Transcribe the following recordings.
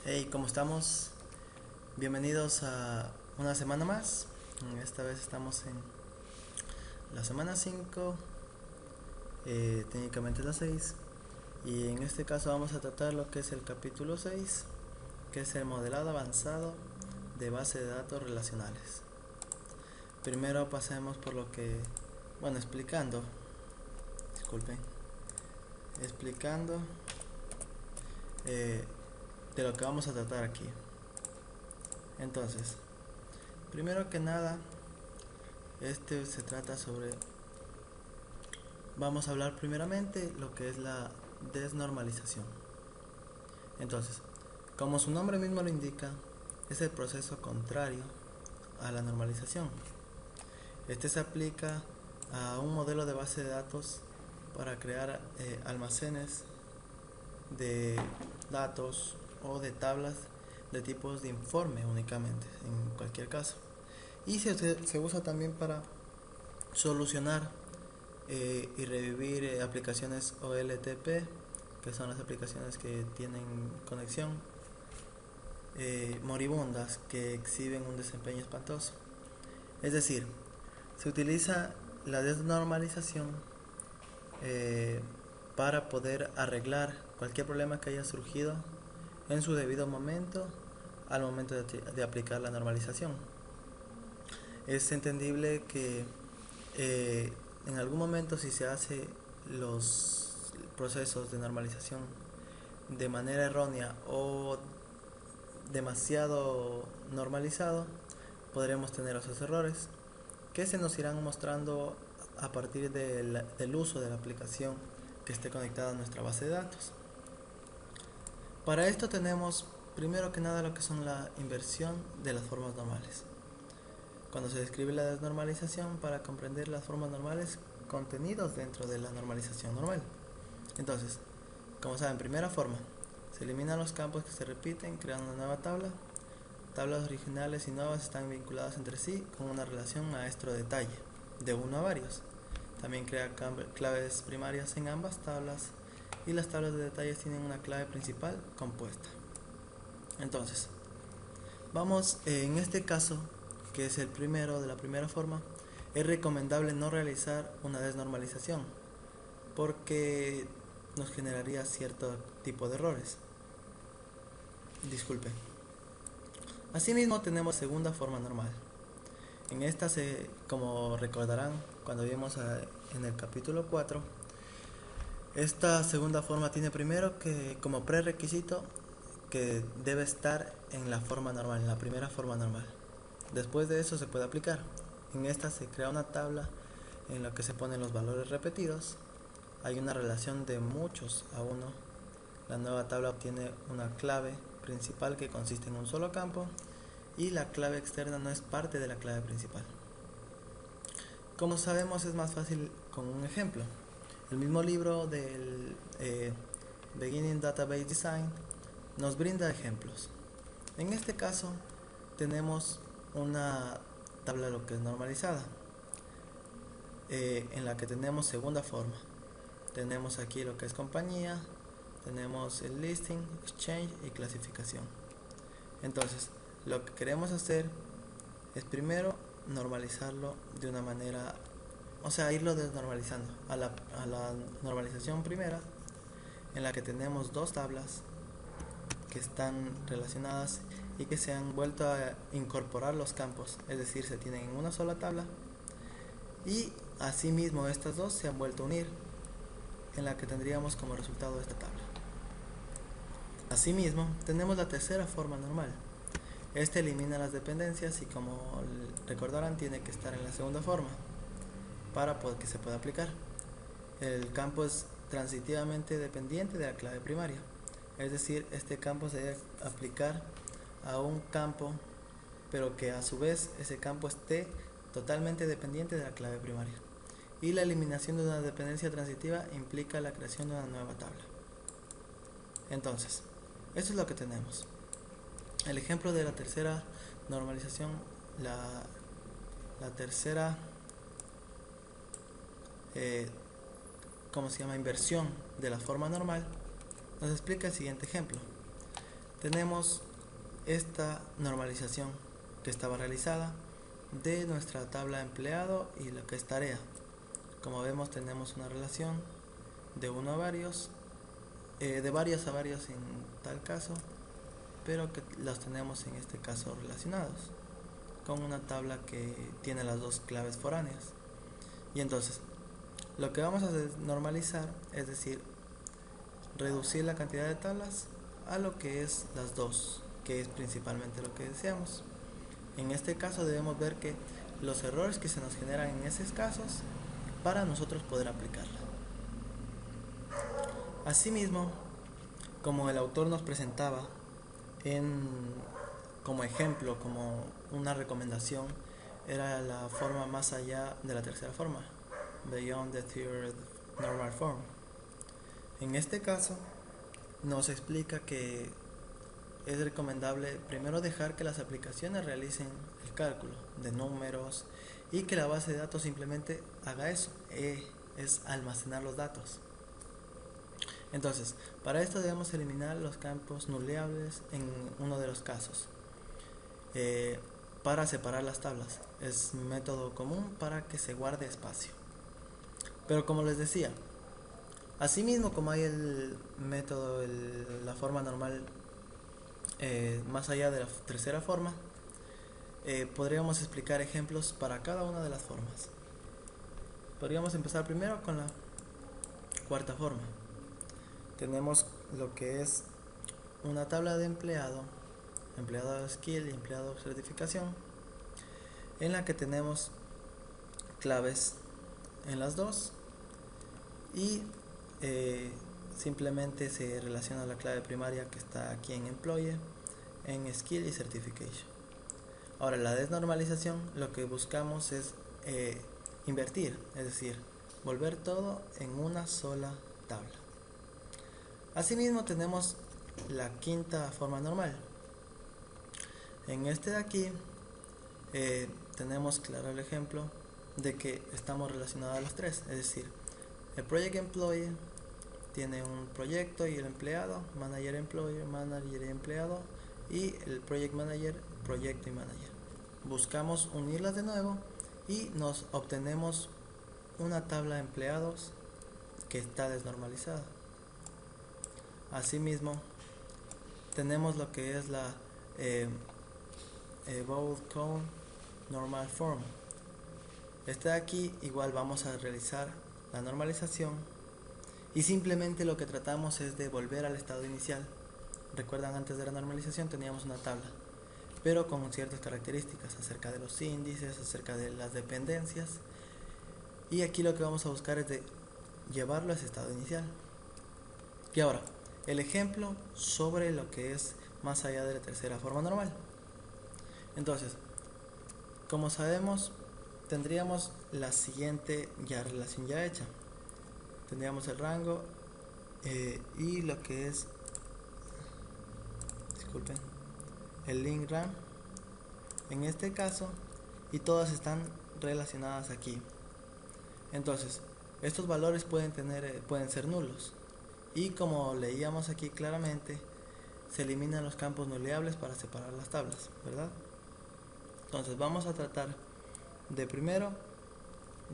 Hey, ¿cómo estamos? Bienvenidos a una semana más. Esta vez estamos en la semana 5, técnicamente la 6. Y en este caso vamos a tratar lo que es el capítulo 6, que es el modelado avanzado de base de datos relacionales. Primero pasemos por lo que, bueno, disculpen, explicando eh, de lo que vamos a tratar aquí. Entonces, primero que nada, se trata sobre. Vamos a hablar primeramente lo que es la desnormalización. Entonces, como su nombre mismo lo indica, es el proceso contrario a la normalización. Este se aplica a un modelo de base de datos para crear almacenes de datos o de tablas de tipos de informe únicamente, en cualquier caso. Y se usa también para solucionar y revivir aplicaciones OLTP, que son las aplicaciones que tienen conexión, moribundas que exhiben un desempeño espantoso. Es decir, se utiliza la desnormalización eh, para poder arreglar cualquier problema que haya surgido en su debido momento al momento de aplicar la normalización. Es entendible que eh, en algún momento, si se hace los procesos de normalización de manera errónea o demasiado normalizado, podremos tener esos errores que se nos irán mostrando a partir del uso de la aplicación que esté conectada a nuestra base de datos. Para esto tenemos primero que nada lo que son la inversión de las formas normales. Cuando se describe la desnormalización para comprender las formas normales contenidos dentro de la normalización normal. Entonces, como saben, primera forma, se eliminan los campos que se repiten, creando una nueva tabla. Tablas originales y nuevas están vinculadas entre sí con una relación maestro-detalle, de uno a varios. También crea claves primarias en ambas tablas y las tablas de detalles tienen una clave principal compuesta. Entonces, vamos en este caso, que es el primero de la primera forma, es recomendable no realizar una desnormalización porque nos generaría cierto tipo de errores. Disculpe. Asimismo tenemos segunda forma normal. En esta, como recordarán cuando vimos en el capítulo 4, esta segunda forma tiene primero que como prerequisito que debe estar en la forma normal, en la primera forma normal. Después de eso se puede aplicar. En esta se crea una tabla en la que se ponen los valores repetidos. Hay una relación de muchos a uno. La nueva tabla obtiene una clave principal que consiste en un solo campo y la clave externa no es parte de la clave principal. Como sabemos, es más fácil con un ejemplo. El mismo libro del Beginning Database Design nos brinda ejemplos. En este caso tenemos una tabla lo que es normalizada, en la que tenemos segunda forma. Tenemos aquí lo que es compañía, tenemos el listing, exchange y clasificación. Entonces, lo que queremos hacer es primero normalizarlo de una manera, o sea, irlo desnormalizando a la normalización primera, en la que tenemos dos tablas que están relacionadas y que se han vuelto a incorporar los campos, es decir, se tienen en una sola tabla y asimismo estas dos se han vuelto a unir, en la que tendríamos como resultado esta tabla. Asimismo, tenemos la tercera forma normal. Este elimina las dependencias y, como recordarán, tiene que estar en la segunda forma para que se pueda aplicar. El campo es transitivamente dependiente de la clave primaria, es decir, este campo se debe aplicar a un campo, pero que a su vez ese campo esté totalmente dependiente de la clave primaria. Y la eliminación de una dependencia transitiva implica la creación de una nueva tabla. Entonces, esto es lo que tenemos. El ejemplo de la tercera normalización, la tercera, ¿cómo se llama? Inversión de la forma normal, nos explica el siguiente ejemplo. tenemos esta normalización que estaba realizada de nuestra tabla empleado y lo que es tarea. Como vemos, tenemos una relación de uno a varios, de varios a varios en tal caso, pero que los tenemos en este caso relacionados con una tabla que tiene las dos claves foráneas. Y entonces, lo que vamos a normalizar, es decir, reducir la cantidad de tablas a lo que es las dos, que es principalmente lo que deseamos. En este caso debemos ver que los errores que se nos generan en esos casos para nosotros poder aplicarla. Asimismo, como el autor nos presentaba como ejemplo, como una recomendación, era la forma más allá de la tercera forma, beyond the third normal form. En este caso nos explica que es recomendable primero dejar que las aplicaciones realicen el cálculo de números y que la base de datos simplemente haga eso, es almacenar los datos. Entonces, para esto debemos eliminar los campos nuleables en uno de los casos. Para separar las tablas, es un método común para que se guarde espacio. Pero como les decía, asimismo como hay el método, la forma normal, más allá de la tercera forma, podríamos explicar ejemplos para cada una de las formas. Podríamos empezar primero con la cuarta forma. Tenemos lo que es una tabla de empleado skill y empleado certificación, en la que tenemos claves en las dos y simplemente se relaciona la clave primaria que está aquí en employee, en skill y certification. Ahora, la desnormalización, lo que buscamos es invertir, es decir, volver todo en una sola tabla. Asimismo tenemos la quinta forma normal. En este de aquí tenemos claro el ejemplo de que estamos relacionados a los tres, es decir, el project employee tiene un proyecto y el empleado, manager employer, manager y empleado, y el project manager, proyecto y manager. Buscamos unirlas de nuevo y nos obtenemos una tabla de empleados que está desnormalizada. Asimismo, tenemos lo que es la bold count normal form. Este de aquí igual vamos a realizar la normalización y simplemente lo que tratamos es de volver al estado inicial. Recuerdan, antes de la normalización teníamos una tabla, pero con ciertas características acerca de los índices, acerca de las dependencias, y aquí lo que vamos a buscar es de llevarlo a ese estado inicial. Y ahora, el ejemplo sobre lo que es más allá de la tercera forma normal. Entonces, como sabemos, tendríamos la siguiente relación ya hecha. Tendríamos el rango y lo que es, disculpen, el link ran en este caso, y todas están relacionadas aquí. Entonces, estos valores pueden ser nulos, y como leíamos aquí claramente, se eliminan los campos nuleables para separar las tablas, ¿verdad? Entonces vamos a tratar de primero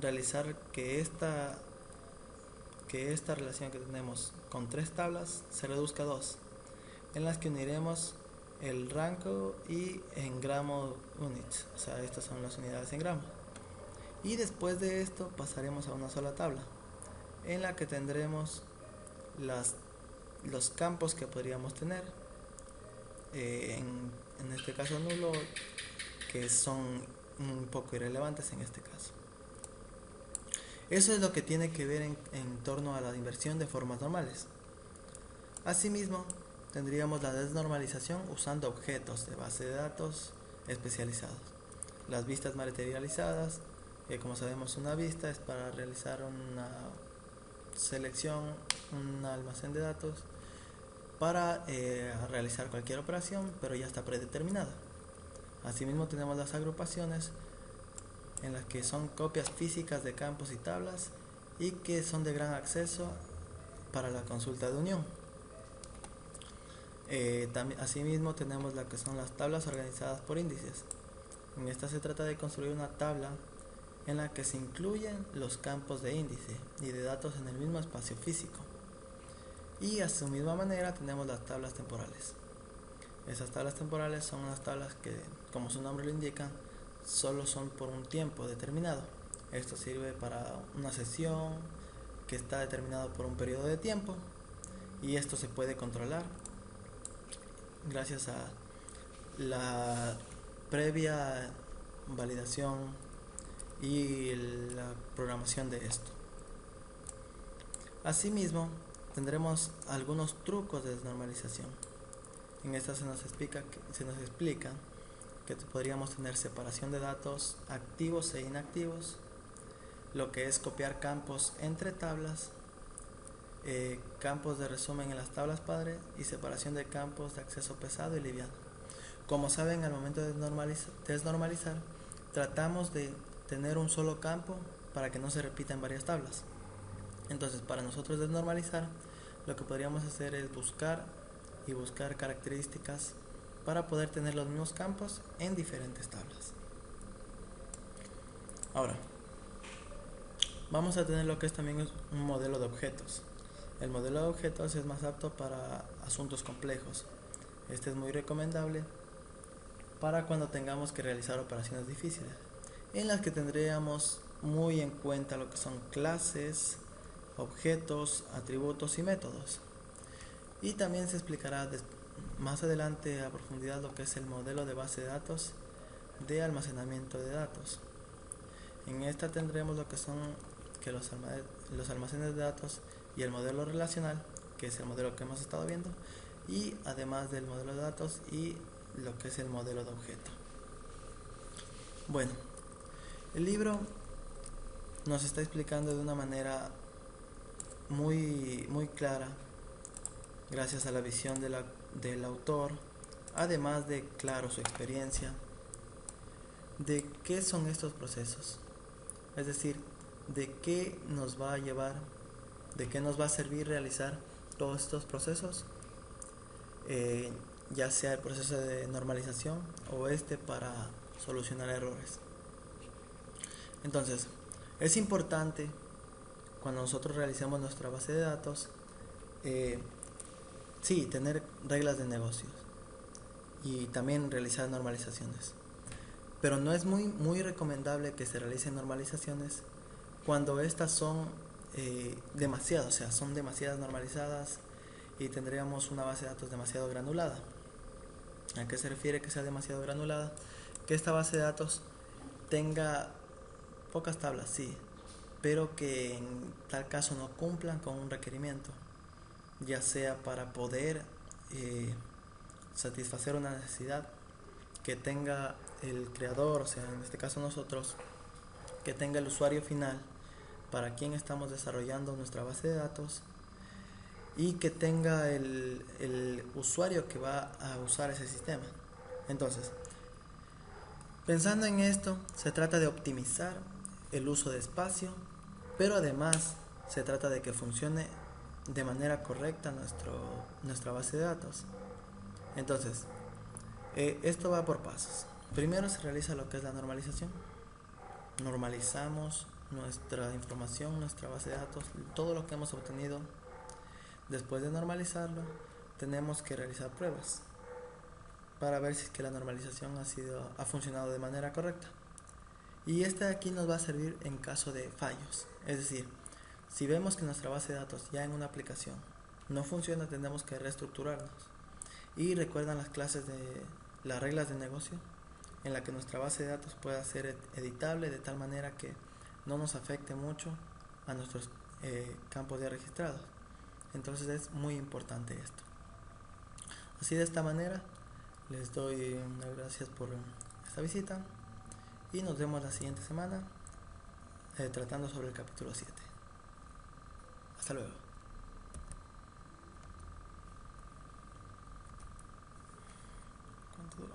realizar que esta relación que tenemos con tres tablas se reduzca a dos, en las que uniremos el rango y en gramo units, o sea, estas son las unidades en gramo. Y después de esto pasaremos a una sola tabla, en la que tendremos los campos que podríamos tener, en este caso nulo, que son un poco irrelevantes en este caso. Eso es lo que tiene que ver en torno a la inversión de formas normales. Asimismo, tendríamos la desnormalización usando objetos de base de datos especializados. Las vistas materializadas, que como sabemos, una vista es para realizar una selección, un almacén de datos para realizar cualquier operación, pero ya está predeterminada. Asimismo tenemos las agrupaciones, en las que son copias físicas de campos y tablas y que son de gran acceso para la consulta de unión. Asimismo tenemos la que son las tablas organizadas por índices. En esta se trata de construir una tabla en la que se incluyen los campos de índice y de datos en el mismo espacio físico. Y a su misma manera tenemos las tablas temporales. Esas tablas temporales son unas tablas que, como su nombre lo indica, solo son por un tiempo determinado. Esto sirve para una sesión que está determinado por un periodo de tiempo, y esto se puede controlar gracias a la previa validación y la programación de esto. Asimismo, tendremos algunos trucos de desnormalización. En esta se nos explica que podríamos tener separación de datos activos e inactivos, lo que es copiar campos entre tablas, campos de resumen en las tablas padre y separación de campos de acceso pesado y liviano. Como saben, al momento de desnormalizar, tratamos de tener un solo campo para que no se repita en varias tablas. Entonces, para nosotros desnormalizar, lo que podríamos hacer es buscar características para poder tener los mismos campos en diferentes tablas. Ahora, vamos a tener lo que es también un modelo de objetos. El modelo de objetos es más apto para asuntos complejos. Este es muy recomendable para cuando tengamos que realizar operaciones difíciles, en las que tendríamos muy en cuenta lo que son clases, objetos, atributos y métodos. Y también se explicará más adelante a profundidad lo que es el modelo de base de datos de almacenamiento de datos. En esta tendremos lo que son los almacenes de datos y el modelo relacional, que es el modelo que hemos estado viendo, y además del modelo de datos y lo que es el modelo de objeto. Bueno, el libro nos está explicando de una manera muy clara, gracias a la visión del autor, además de, claro, su experiencia, de qué son estos procesos. Es decir, de qué nos va a llevar, de qué nos va a servir realizar todos estos procesos, ya sea el proceso de normalización o para solucionar errores. Entonces, es importante cuando nosotros realicemos nuestra base de datos, sí, tener reglas de negocios y también realizar normalizaciones. Pero no es muy recomendable que se realicen normalizaciones cuando estas son demasiadas, o sea, son demasiadas normalizadas y tendríamos una base de datos demasiado granulada. ¿A qué se refiere que sea demasiado granulada? Que esta base de datos tenga pocas tablas, sí, pero que en tal caso no cumplan con un requerimiento, ya sea para poder satisfacer una necesidad que tenga el creador, o sea, en este caso nosotros, que tenga el usuario final para quien estamos desarrollando nuestra base de datos, y que tenga el usuario que va a usar ese sistema. Entonces, pensando en esto, se trata de optimizar el uso de espacio, pero además se trata de que funcione de manera correcta nuestra base de datos. Entonces, esto va por pasos. Primero se realiza lo que es la normalización. Normalizamos nuestra información, nuestra base de datos, todo lo que hemos obtenido. Después de normalizarlo, tenemos que realizar pruebas para ver si es que la normalización ha funcionado de manera correcta. Y esta de aquí nos va a servir en caso de fallos. Es decir, si vemos que nuestra base de datos ya en una aplicación no funciona, tenemos que reestructurarnos. Y recuerdan las clases de las reglas de negocio, en la que nuestra base de datos pueda ser editable de tal manera que no nos afecte mucho a nuestros campos ya registrados. Entonces es muy importante esto. Así, de esta manera les doy las gracias por esta visita y nos vemos la siguiente semana tratando sobre el capítulo 7. Hasta luego. ¿Cuánto duró?